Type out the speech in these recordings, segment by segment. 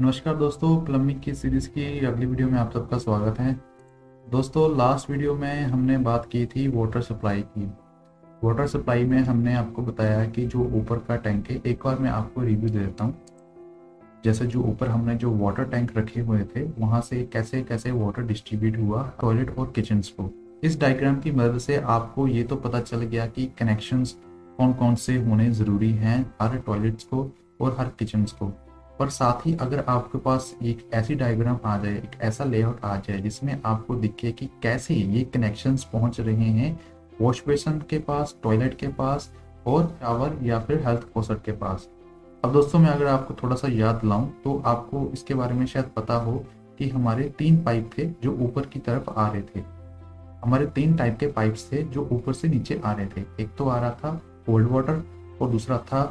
नमस्कार दोस्तों, प्लम्बिंग की सीरीज की अगली वीडियो में आप सबका स्वागत है। दोस्तों, लास्ट वीडियो में हमने बात की थी वाटर सप्लाई की। वाटर सप्लाई में हमने आपको बताया कि जो ऊपर का टैंक है, एक बार मैं आपको रिव्यू दे देता हूँ। जैसे जो ऊपर हमने जो वाटर टैंक रखे हुए थे, वहाँ से कैसे कैसे वाटर डिस्ट्रीब्यूट हुआ टॉयलेट और किचन्स को। इस डायग्राम की मदद से आपको ये तो पता चल गया कि कनेक्शंस कौन कौन से होने ज़रूरी हैं हर टॉयलेट्स को और हर किचन्स को। पर साथ ही अगर आपके पास एक ऐसी डायग्राम आ जाए, एक ऐसा लेआउट आ जाए जिसमें आपको दिखे कि कैसे ये कनेक्शंस पहुंच रहे हैं वॉश बेसिन के पास, टॉयलेट के पास और शावर या फिर हेल्थ फॉसेट के पास। अब दोस्तों, मैं अगर आपको थोड़ा सा याद दिलाऊं तो आपको इसके बारे में शायद पता हो कि हमारे 3 पाइप थे जो ऊपर की तरफ आ रहे थे। हमारे 3 टाइप के पाइप्स थे जो ऊपर से नीचे आ रहे थे। एक तो आ रहा था कोल्ड वाटर और दूसरा था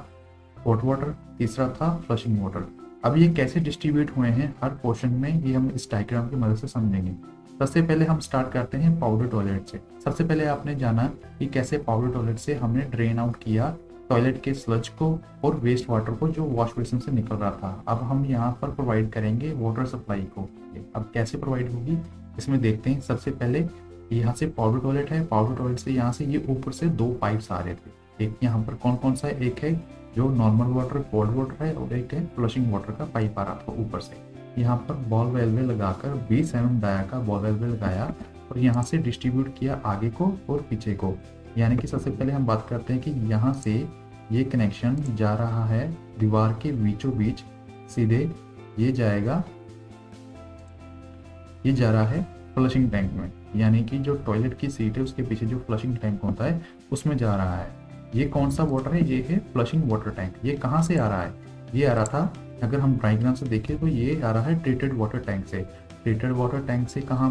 हॉट वाटर, तीसरा था फ्लशिंग वाटर। अब ये कैसे डिस्ट्रीब्यूट हुए हैं हर पोर्शन में, ये हम इस डायग्राम की मदद से समझेंगे। सबसे पहले हम स्टार्ट करते हैं पाउडर टॉयलेट से। सबसे पहले आपने जाना कि कैसे पाउडर टॉयलेट से हमने ड्रेन आउट किया टॉयलेट के स्लज को और वेस्ट वाटर को जो वॉश बेसिन से निकल रहा था। अब हम यहाँ पर प्रोवाइड करेंगे वाटर सप्लाई को। अब कैसे प्रोवाइड होगी इसमें देखते हैं। सबसे पहले यहाँ से पाउडर टॉयलेट है, पाउडर टॉयलेट से यहाँ से ये ऊपर से 2 पाइप्स आ रहे थे। एक यहाँ पर कौन कौन सा है, एक है जो नॉर्मल वाटर कोल्ड वाटर है और एक है फ्लशिंग वाटर का पाइप आ रहा था ऊपर से। यहाँ पर बॉल वेलवे लगाकर 20 mm डाया का बॉल वेलवे लगाया और यहाँ से डिस्ट्रीब्यूट किया आगे को और पीछे को। यानी कि सबसे पहले हम बात करते हैं कि यहाँ से ये कनेक्शन जा रहा है दीवार के बीचों बीच सीधे, ये जाएगा, ये जा रहा है फ्लशिंग टैंक में। यानी कि जो टॉयलेट की सीट है उसके पीछे जो फ्लशिंग टैंक होता है उसमें जा रहा है। ये कौन सा वाटर है, ये है फ्लशिंग वाटर टैंक। ये कहाँ से आ रहा है, ये आ रहा था, अगर हम डायग्राम से देखें तो ये आ रहा है ट्रीटेड वाटर टैंक से। ट्रीटेड वाटर टैंक से कहाँ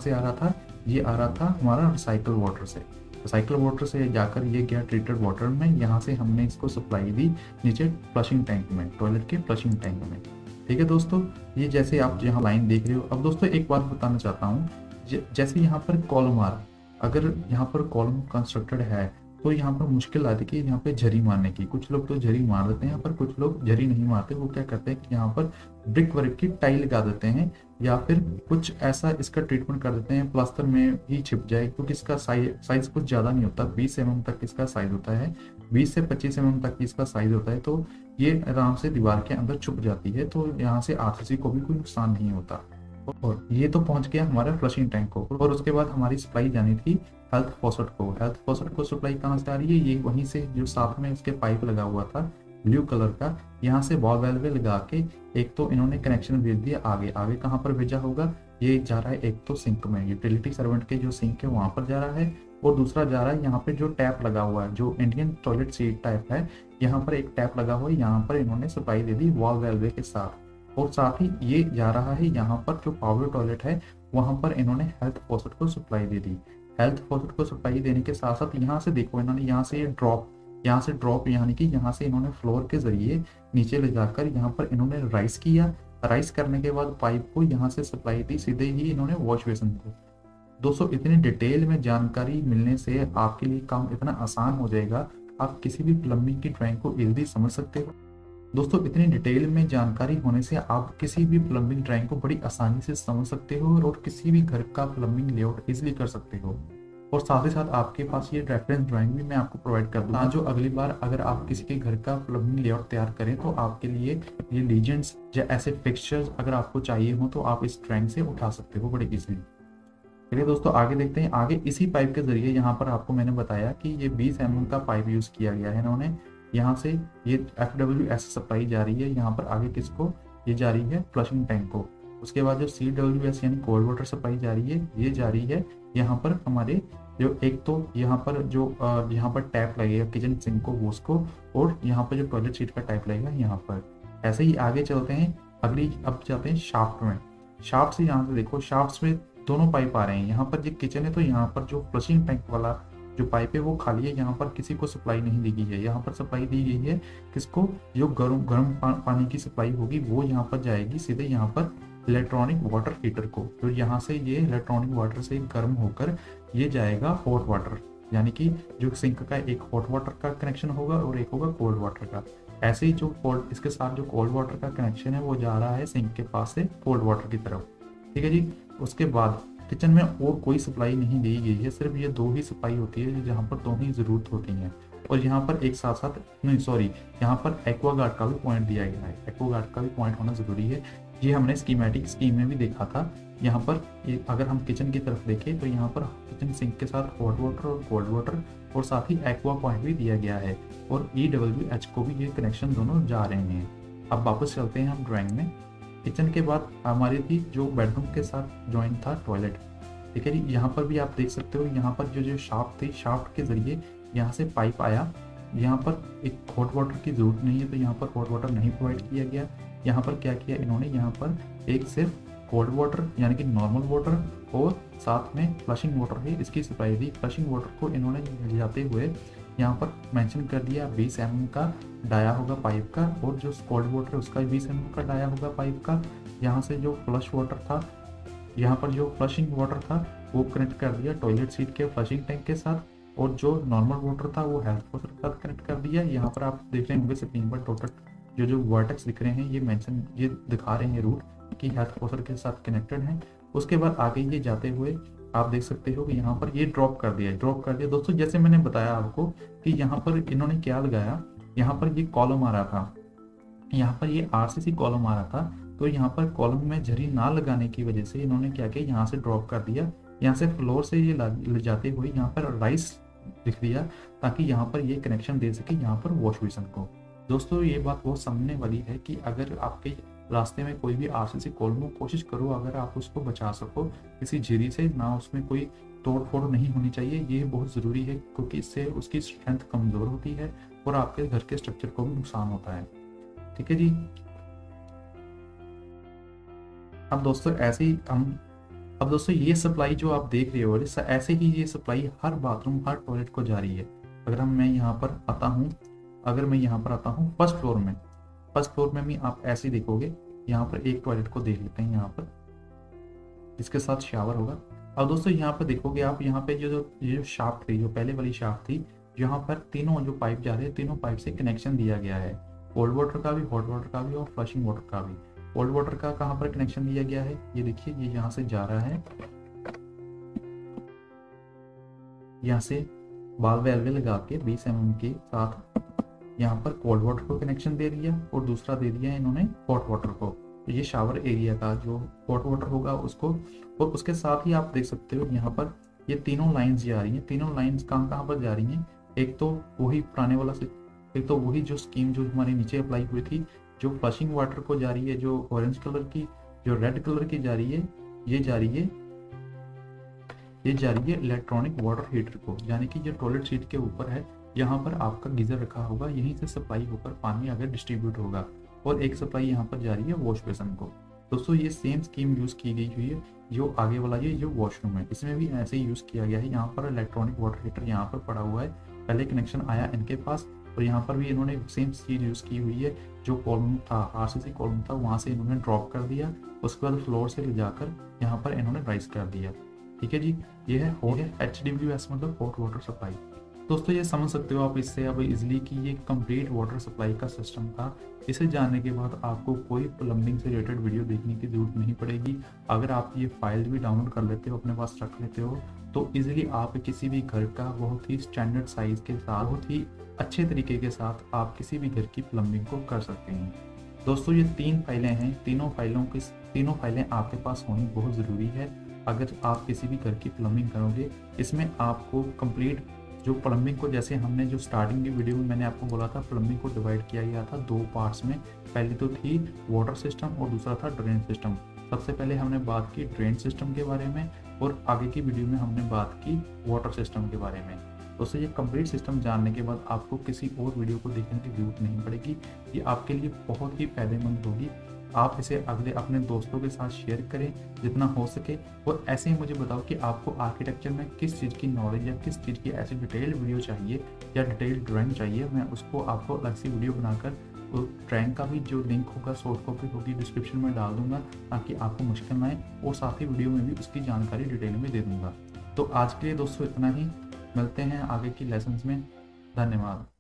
से आ रहा था, ये आ रहा था हमारा रिसाइकल वाटर से। रिसाइकल वाटर से जाकर ये गया ट्रीटेड वाटर में। यहाँ से हमने इसको सप्लाई दी नीचे फ्लशिंग टैंक में, टॉयलेट के फ्लशिंग टैंक में। ठीक है दोस्तों, ये जैसे आप यहाँ लाइन देख रहे हो। अब दोस्तों एक बात बताना चाहता हूँ, जैसे यहाँ पर कॉलम आ रहा, अगर यहाँ पर कॉलम कंस्ट्रक्टेड है तो यहाँ पर मुश्किल आती है यहाँ पे झरी मारने की। कुछ लोग तो झरी मार देते हैं, पर कुछ लोग झरी नहीं मारते। वो क्या करते हैं कि यहाँ पर ब्रिक वर्क की टाइल लगा देते हैं या फिर कुछ ऐसा इसका ट्रीटमेंट कर देते हैं प्लास्टर में ही छिप जाए, क्योंकि इसका साइज कुछ ज़्यादा नहीं होता। 20 mm तक इसका साइज होता है, 20 से 25 mm तक इसका साइज होता है। तो ये आराम से दीवार के अंदर छुप जाती है, तो यहाँ से आरसीसी को भी कोई नुकसान नहीं होता। और ये तो पहुंच गया हमारे फ्लशिंग टैंक को। और उसके बाद हमारी सप्लाई जानी थी हेल्थ फॉसेट को। हेल्थ फॉसेट को सप्लाई कहाँ से आ रही है, ये वहीं से जो साथ में इसके पाइप लगा हुआ था ब्लू कलर का, यहाँ से बॉल वेलवे लगा के एक तो इन्होंने कनेक्शन भेज दिया आगे। आगे कहाँ पर भेजा होगा, ये जा रहा है एक तो सिंक में, यूटिलिटी सर्वेंट के जो सिंक है वहां पर जा रहा है, और दूसरा जा रहा है यहाँ पे जो टैप लगा हुआ है, जो इंडियन टॉयलेट सीट टाइप है, यहाँ पर एक टैप लगा हुआ है, यहाँ पर इन्होंने सप्लाई दे दी वॉल वेलवे के साथ। और साथ ही ये जा रहा है यहाँ पर जो पाउडर टॉयलेट है वहां पर इन्होंने हेल्थ फॉसेट को सप्लाई दे दी। हेल्थ फॉसेट को सप्लाई देने के साथ साथ यहाँ से देखो, इन्होंने यहाँ से ड्रॉप यानी कि यहाँ से इन्होंने फ्लोर के जरिए नीचे ले जाकर यहाँ पर इन्होंने राइस किया। राइस करने के बाद पाइप को यहाँ से सप्लाई दी सीधे ही इन्होंने वॉश बेसिन को। दोस्तों, इतनी डिटेल में जानकारी मिलने से आपके लिए काम इतना आसान हो जाएगा, आप किसी भी प्लम्बिंग की ड्राइंग को इजीली समझ सकते हो। दोस्तों, इतनी डिटेल में जानकारी होने से आप किसी भी प्लम्बिंग ड्राइंग को बड़ी आसानी से समझ सकते हो और किसी भी घर का प्लम्बिंग लेआउट इजीली कर सकते हो। और साथ ही साथ आपके पास ये रेफरेंस ड्राइंग भी मैं आपको प्रोवाइड कर दूंगा, जो अगली बार अगर आप किसी के घर का प्लम्बिंग लेआउट तैयार करें तो आपके लिए ये लीजेंड्स या ऐसे फिक्सचर्स अगर आपको चाहिए हो तो आप इस ड्राइंग से उठा सकते हो बड़ी इजीली। चलिए दोस्तों, आगे देखते हैं। आगे इसी पाइप के जरिए यहाँ पर आपको मैंने बताया कि ये 20 mm का पाइप यूज किया गया है इन्होंने। यहाँ से ये FWS सप्लाई जा रही है यहाँ पर आगे किसको, ये जा रही है फ्लशिंग टैंक को। उसके बाद जो CWS यानी कोल्ड वाटर सप्लाई जा रही है, ये जा रही है यहाँ पर हमारे जो एक तो यहाँ पर जो यहाँ पर टैप लगेगा किचन सिंक को वो उसको, और यहाँ पर जो टॉयलेट सीट का टैप लगेगा यहाँ पर। ऐसे ही आगे चलते हैं, अब जाते हैं शाफ्ट में। शाफ्ट से यहाँ से देखो, शाफ्ट में दोनों पाइप आ रहे हैं। यहाँ पर जो किचन है तो यहाँ पर जो फ्लशिंग टैंक वाला जो पाइप है वो खाली है, यहाँ पर किसी को सप्लाई नहीं दी गई है। यहाँ पर सप्लाई दी गई है किसको, जो गर्म पानी की सप्लाई होगी वो यहाँ पर जाएगी सीधे यहाँ पर इलेक्ट्रॉनिक वाटर हीटर को। तो यहाँ से ये इलेक्ट्रॉनिक वाटर से गर्म होकर ये जाएगा हॉट वाटर, यानी कि जो सिंक का एक हॉट वाटर का कनेक्शन होगा और एक होगा कोल्ड वाटर का। ऐसे ही जो कोल्ड, इसके साथ जो कोल्ड वाटर का कनेक्शन है वो जा रहा है सिंक के पास से कोल्ड वाटर की तरफ। ठीक है जी। उसके बाद किचन में और कोई सप्लाई नहीं दी गई है, सिर्फ ये 2 ही सप्लाई होती है जहाँ पर 2 ही ज़रूरत होती हैं। और यहाँ पर एक साथ साथ नहीं सॉरी, यहाँ पर एक्वागार्ड का भी पॉइंट दिया गया है। एक्वागार्ड का भी पॉइंट होना ज़रूरी है। ये हमने स्कीमेटिक स्कीम में भी देखा था। यहाँ पर अगर हम किचन की तरफ देखें तो यहाँ पर किचन सिंक के साथ हॉट वाटर और कोल्ड वाटर और साथ ही एक्वा पॉइंट भी दिया गया है, और EWH को भी ये कनेक्शन दोनों जा रहे हैं। अब वापस चलते हैं हम ड्राइंग में। किचन के बाद हमारी थी जो बेडरूम के साथ ज्वाइन था टॉयलेट। ठीक है जी। यहाँ पर भी आप देख सकते हो, यहाँ पर जो शाफ्ट थी, शाफ्ट के जरिए यहाँ से पाइप आया। यहाँ पर एक हॉट वाटर की जरूरत नहीं है तो यहाँ पर हॉट वाटर नहीं प्रोवाइड किया गया। यहाँ पर क्या किया इन्होंने, यहाँ पर एक सिर्फ कोल्ड वाटर यानी कि नॉर्मल वाटर और साथ में फ्लशिंग वाटर ही इसकी सप्लाई दी। फ्लशिंग वाटर को इन्होंने ले जाते हुए यहाँ पर मेंशन कर दिया 20 mm का डाया होगा पाइप का, और जो कोल्ड वाटर है उसका 20 mm का डाया होगा पाइप का। यहाँ से जो फ्लश वाटर था, यहाँ पर जो फ्लशिंग वाटर था वो कनेक्ट कर दिया टॉयलेट सीट के फ्लशिंग टैंक के साथ, और जो नॉर्मल वाटर था वो हेल्थ वाटर के साथ कनेक्ट कर दिया। यहाँ पर आप देख रहे होंगे स्क्रीन पर टोटल जो वर्टेक्स दिख रहे हैं, ये दिखा रहे हैं रूट कि हेल्थ वाटर के साथ कनेक्टेड है। उसके बाद आगे ये जाते हुए आप देख सकते हो कि यहाँ पर ये ड्रॉप कर दिया दोस्तों। जैसे मैंने बताया आपको कि यहाँ पर इन्होंने क्या लगाया, यहाँ पर ये कॉलम आ रहा था, यहाँ पर ये RCC कॉलम आ रहा था, तो यहाँ पर कॉलम में झरी ना लगाने की वजह से इन्होंने क्या किया, यहाँ से ड्रॉप कर दिया। यहाँ से फ्लोर से ये ले जाते हुए यहाँ पर राइस लिख दिया, ताकि यहाँ पर ये कनेक्शन दे सके यहाँ पर वॉश बेसिन को। दोस्तों ये बात बहुत समझने वाली है कि अगर आपके रास्ते में कोई भी RCC कॉलम हो, कोशिश करो अगर आप उसको बचा सको किसी झिरी से, ना उसमें कोई तोड़ फोड़ नहीं होनी चाहिए। ये बहुत ज़रूरी है क्योंकि इससे उसकी स्ट्रेंथ कमज़ोर होती है और आपके घर के स्ट्रक्चर को भी नुकसान होता है। ठीक है जी। अब दोस्तों ये सप्लाई जो आप देख रहे हो, ऐसे ही ये सप्लाई हर बाथरूम हर टॉयलेट को जा रही है। अगर मैं यहाँ पर आता हूँ फर्स्ट फ्लोर में भी आप ऐसे ही देखोगे। यहाँ पर एक टॉयलेट को देख लेते हैं, यहाँ पर इसके साथ शावर होगा। अब दोस्तों यहाँ पर देखोगे आप, यहाँ पे जो शाफ्ट थी, जो पहले वाली शाफ्ट थी, यहाँ पर तीनों जो पाइप जा रहे हैं, तीनों पाइप से कनेक्शन दिया गया है। कोल्ड वाटर का भी, हॉट वाटर का भी और फ्लशिंग वाटर का भी। कोल्ड वाटर का कहाँ पर कनेक्शन दिया गया है, ये देखिए, ये यहाँ से जा रहा है, यहाँ से बाल वेल्वे लगा के 20 mm के साथ यहाँ पर कोल्ड वाटर को कनेक्शन दे दिया, और दूसरा दे दिया इन्होंने हॉट वाटर को। तो ये शावर एरिया का जो हॉट वाटर होगा उसको, और उसके साथ ही आप देख सकते हो यहाँ पर ये तीनों लाइंस जा रही हैं। तीनों लाइंस कहाँ पर जा रही हैं, एक तो वही पुराने वाला से, एक तो वही जो स्कीम जो हमारे नीचे अप्लाई हुई थी, जो फ्लशिंग वाटर को जा रही है, जो ऑरेंज कलर की, जो रेड कलर की जा रही है, ये जा रही है इलेक्ट्रॉनिक वाटर हीटर को, यानी कि जो टॉयलेट सीट के ऊपर है, यहाँ पर आपका गीजर रखा होगा, यहीं से सप्लाई होकर पानी अगर डिस्ट्रीब्यूट होगा, और एक सप्लाई यहाँ पर जा रही है वॉश बेसिन को। दोस्तों ये सेम स्कीम यूज़ की गई हुई है। जो आगे वाला ये जो वॉशरूम है, इसमें भी ऐसे ही यूज़ किया गया है। यहाँ पर इलेक्ट्रॉनिक वाटर हीटर यहाँ पर पड़ा हुआ है, पहले कनेक्शन आया इनके पास, और यहाँ पर भी इन्होंने सेम चीज़ यूज़ की हुई है। जो कॉलम था, RCC कॉलम था, वहाँ से इन्होंने ड्रॉप कर दिया, उसके बाद फ्लोर से ले जाकर यहाँ पर इन्होंने राइज कर दिया। ठीक है जी। ये है HWS मतलब हॉट वाटर सप्लाई। दोस्तों ये समझ सकते हो आप इससे अब इजिली कि ये कंप्लीट वाटर सप्लाई का सिस्टम था। इसे जानने के बाद आपको कोई प्लम्बिंग से रिलेटेड वीडियो देखने की जरूरत नहीं पड़ेगी। अगर आप ये फाइल भी डाउनलोड कर लेते हो, अपने पास रख लेते हो, तो इजीली आप किसी भी घर का बहुत ही स्टैंडर्ड साइज के साथ, बहुत ही अच्छे तरीके के साथ आप किसी भी घर की प्लम्बिंग को कर सकते हैं। दोस्तों ये 3 फाइलें हैं, तीनों फाइलें आपके पास होनी बहुत ज़रूरी है अगर आप किसी भी घर की प्लम्बिंग करोगे। इसमें आपको कंप्लीट जो प्लम्बिंग को, जैसे हमने जो स्टार्टिंग की वीडियो में मैंने आपको बोला था, प्लम्बिंग को डिवाइड किया गया था 2 पार्ट्स में। पहली तो थी वाटर सिस्टम और दूसरा था ड्रेन सिस्टम। सबसे पहले हमने बात की ड्रेन सिस्टम के बारे में, और आगे की वीडियो में हमने बात की वाटर सिस्टम के बारे में। दोस्तों ये कंप्लीट सिस्टम जानने के बाद आपको किसी और वीडियो को देखने की जरूरत नहीं पड़ेगी। ये आपके लिए बहुत ही फायदेमंद होगी। आप इसे अगले अपने दोस्तों के साथ शेयर करें जितना हो सके, और ऐसे ही मुझे बताओ कि आपको आर्किटेक्चर में किस चीज़ की नॉलेज या किस चीज़ की ऐसी डिटेल वीडियो चाहिए या डिटेल ड्राइंग चाहिए। मैं उसको आपको अलग सी वीडियो बनाकर ड्राइंग का भी जो लिंक होगा, सॉफ्ट कॉपी होगी, डिस्क्रिप्शन में डाल दूंगा, ताकि आपको मुश्किल ना आए, और साथ ही वीडियो में भी उसकी जानकारी डिटेल में दे दूंगा। तो आज के लिए दोस्तों इतना ही, मिलते हैं आगे की लेसन्स में। धन्यवाद।